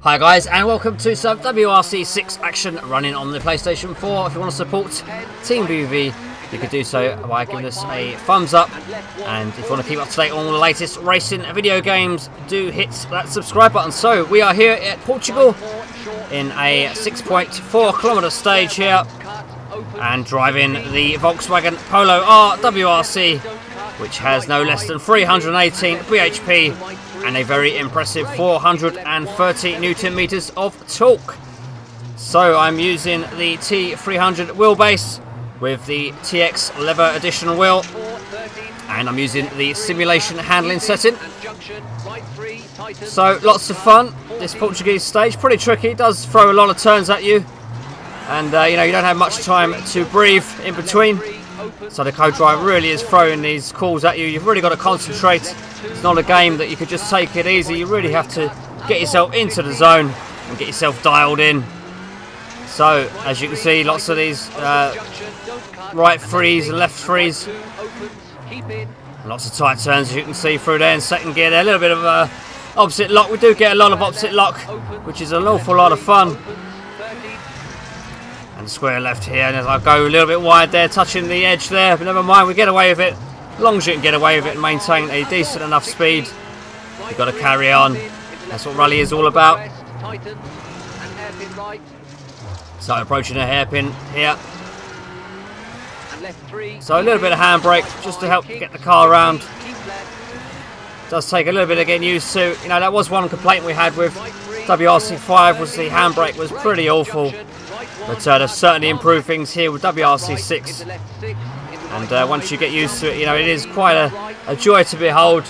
Hi guys, and welcome to some WRC 6 action running on the PlayStation 4. If you want to support Team BV, you can do so by giving us a thumbs up. And if you want to keep up to date on all the latest racing video games, do hit that subscribe button. So we are here at Portugal in a 6.4 kilometre stage here, and driving the Volkswagen Polo R WRC, which has no less than 318 bhp and a very impressive 430 Newton meters of torque. So I'm using the T300 wheelbase with the TX leather additional wheel, and I'm using the simulation handling setting. So lots of fun. This Portuguese stage, pretty tricky. It does throw a lot of turns at you, and you don't have much time to breathe in between. So the co-driver really is throwing these calls at you. You've really got to concentrate. It's not a game that you could just take it easy. You really have to get yourself into the zone and get yourself dialed in. So as you can see, lots of these right threes and left threes, and lots of tight turns as you can see through there in second gear there. A little bit of opposite lock. We do get a lot of opposite lock, which is an awful lot of fun. And square left here, and as I go a little bit wide there, touching the edge there, but never mind, we get away with it. As long as you can get away with it and maintain a decent enough speed, you've got to carry on. That's what rally is all about. So approaching a hairpin here. So a little bit of handbrake just to help get the car around. Does take a little bit of getting used to. That was one complaint we had with WRC 5, was the handbrake was pretty awful. But they've certainly improved things here with WRC 6. And once you get used to it, it is quite a joy to behold.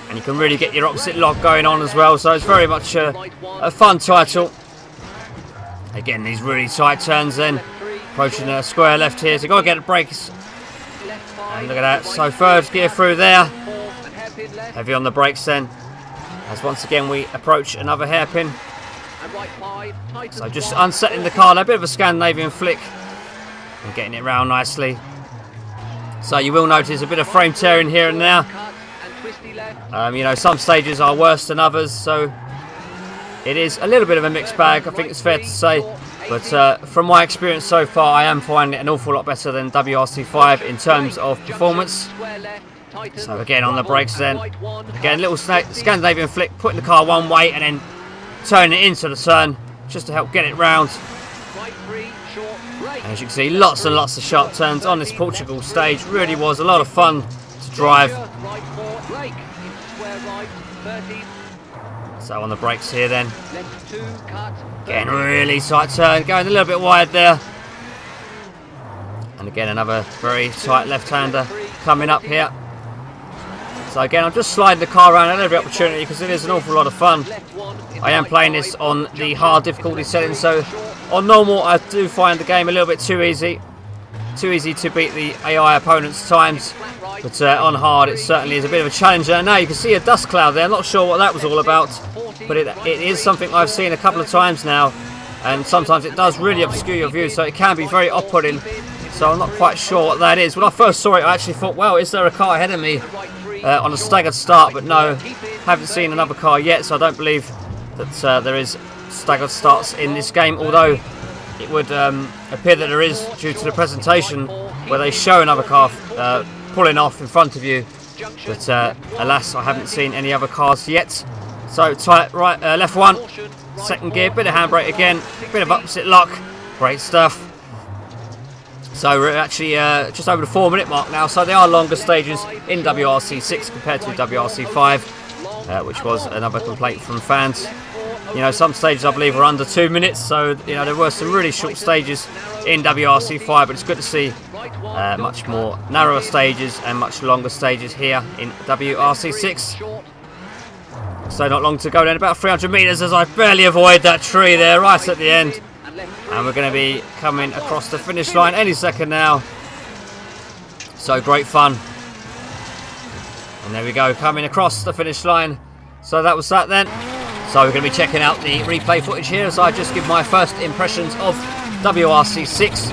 And you can really get your opposite lock going on as well. So it's very much a fun title. Again, these really tight turns then. Approaching a square left here. So you've got to get the brakes. And look at that. So third gear through there. Heavy on the brakes then. As once again we approach another hairpin. So just unsettling the car, a bit of a Scandinavian flick and getting it round nicely. So you will notice a bit of frame tearing here and there. Some stages are worse than others, so it is a little bit of a mixed bag, I think it's fair to say. But from my experience so far, I am finding it an awful lot better than WRC 5 in terms of performance. So again on the brakes then, again a little Scandinavian flick, putting the car one way and then turning it into the turn just to help get it round. And as you can see, lots and lots of sharp turns on this Portugal stage. Really was a lot of fun to drive. So on the brakes here then, getting really tight turn, going a little bit wide there. And again another very tight left-hander coming up here. So again, I'm just sliding the car around at every opportunity because it is an awful lot of fun. I am playing this on the hard difficulty setting, so on normal I do find the game a little bit too easy to beat the AI opponents' times. But on hard it certainly is a bit of a challenge. And now you can see a dust cloud there. I'm not sure what that was all about, but it is something I've seen a couple of times now, and sometimes it does really obscure your view, so it can be very off-putting. So I'm not quite sure what that is. When I first saw it, I actually thought, well, is there a car ahead of me on a staggered start? But no, haven't seen another car yet, so I don't believe that there is staggered starts in this game, although it would appear that there is due to the presentation where they show another car pulling off in front of you. But alas, I haven't seen any other cars yet. So tight right, left one, second gear, bit of handbrake again, bit of opposite lock, great stuff. So we're actually just over the 4-minute mark now, so they are longer stages in WRC 6 compared to WRC 5, which was another complaint from fans. Some stages I believe are under 2 minutes, so there were some really short stages in WRC 5, but it's good to see much more narrower stages and much longer stages here in WRC 6. So not long to go then, about 300 metres as I barely avoid that tree there right at the end. And we're going to be coming across the finish line any second now. So great fun. And there we go, coming across the finish line. So that was that then. So we're going to be checking out the replay footage here as I just give my first impressions of WRC 6.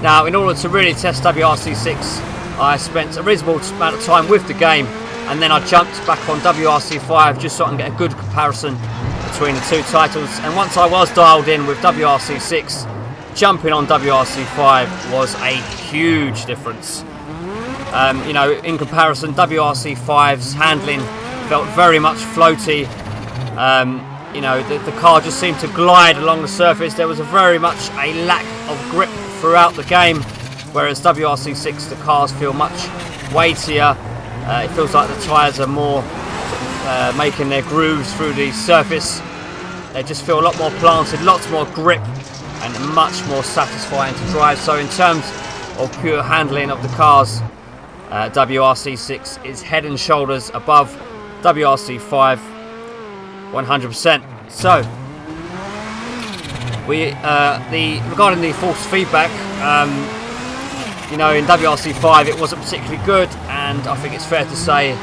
Now, in order to really test WRC 6, I spent a reasonable amount of time with the game, and then I jumped back on WRC 5 just so I can get a good comparison between the two titles, and once I was dialed in with WRC6, jumping on WRC5 was a huge difference. You know, in comparison, WRC5's handling felt very much floaty. You know, the car just seemed to glide along the surface. There was very much a lack of grip throughout the game, whereas WRC6, the cars feel much weightier. It feels like the tyres are more making their grooves through the surface. They just feel a lot more planted, lots more grip, and much more satisfying to drive. So in terms of pure handling of the cars, WRC6 is head and shoulders above WRC5, 100%. So regarding the force feedback, you know, in WRC5 it wasn't particularly good, and I think it's fair to say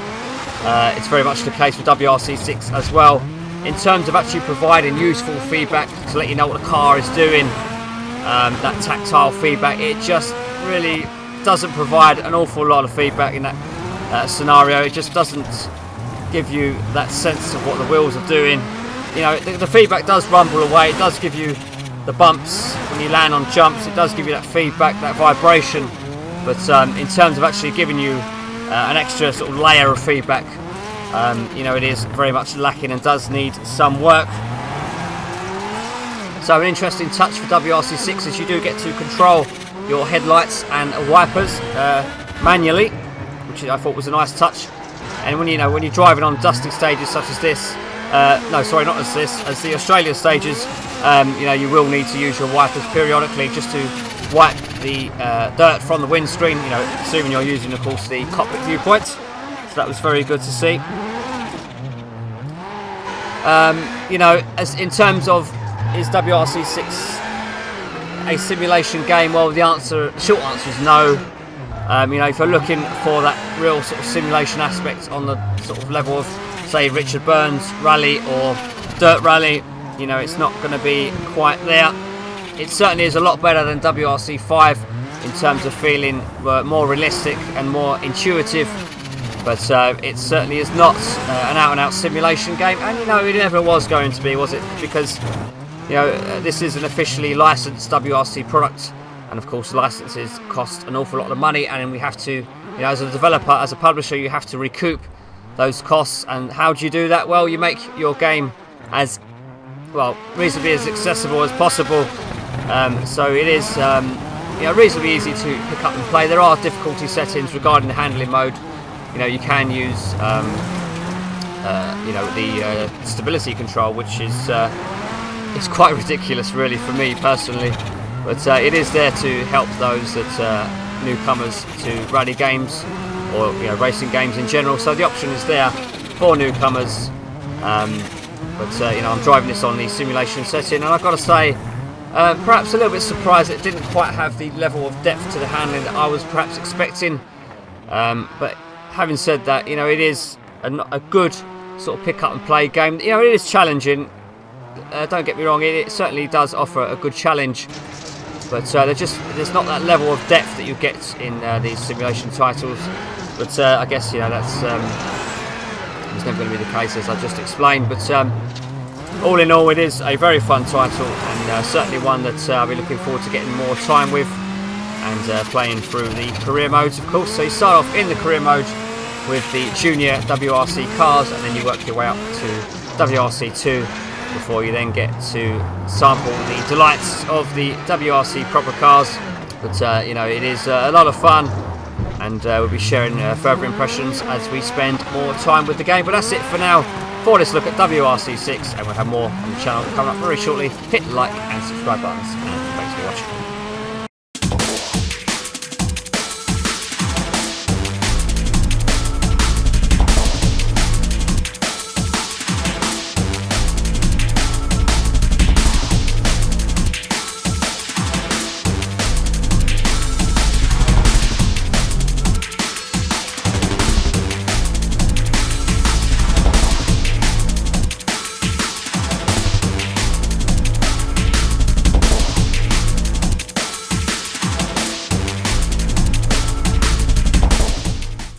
it's very much the case with WRC6 as well. In terms of actually providing useful feedback to let you know what the car is doing, that tactile feedback, it just really doesn't provide an awful lot of feedback in that scenario. It just doesn't give you that sense of what the wheels are doing. You know, the feedback does rumble away. It does give you the bumps when you land on jumps. It does give you that feedback, that vibration. But in terms of actually giving you an extra sort of layer of feedback, you know, it is very much lacking and does need some work. So an interesting touch for WRC6 is you do get to control your headlights and wipers manually, which I thought was a nice touch. And when when you're driving on dusty stages such as this, no, sorry, not as this, as the Australia stages, you know, you will need to use your wipers periodically just to wipe the dirt from the windscreen. You know, assuming you're using, of course, the cockpit viewpoint. So that was very good to see. You know, as in terms of is WRC6 a simulation game? Well, the short answer is no. You know, if you're looking for that real sort of simulation aspect on the sort of level of, say, Richard Burns Rally or Dirt Rally, you know, it's not going to be quite there. It certainly is a lot better than WRC5 in terms of feeling more realistic and more intuitive, but it certainly is not an out-and-out simulation game, and you know, it never was going to be, was it? Because you know, this is an officially licensed WRC product, and of course licenses cost an awful lot of money, and we have to, you know, as a developer, as a publisher, you have to recoup those costs. And how do you do that? Well, you make your game as, well, reasonably as accessible as possible. So it is you know, reasonably easy to pick up and play. There are difficulty settings regarding the handling mode. You know, you can use you know, the stability control, which is it's quite ridiculous really for me personally, but it is there to help those that newcomers to rally games or, you know, racing games in general. So the option is there for newcomers, but you know, I'm driving this on the simulation setting, and I've got to say, perhaps a little bit surprised it didn't quite have the level of depth to the handling that I was perhaps expecting. But having said that, you know, it is a good sort of pick up and play game. You know, it is challenging. Don't get me wrong, it certainly does offer a good challenge, but there's not that level of depth that you get in these simulation titles. But I guess, you know, that's it's never going to be the case, as I just explained. But all in all, it is a very fun title, and certainly one that I'll be looking forward to getting more time with and playing through the career modes, of course. So you start off in the career mode with the junior WRC cars, and then you work your way up to WRC2 before you then get to sample the delights of the WRC proper cars. But you know, it is a lot of fun, and we'll be sharing further impressions as we spend more time with the game. But that's it for now for this look at WRC6, and we'll have more on the channel coming up very shortly. Hit the like and subscribe buttons.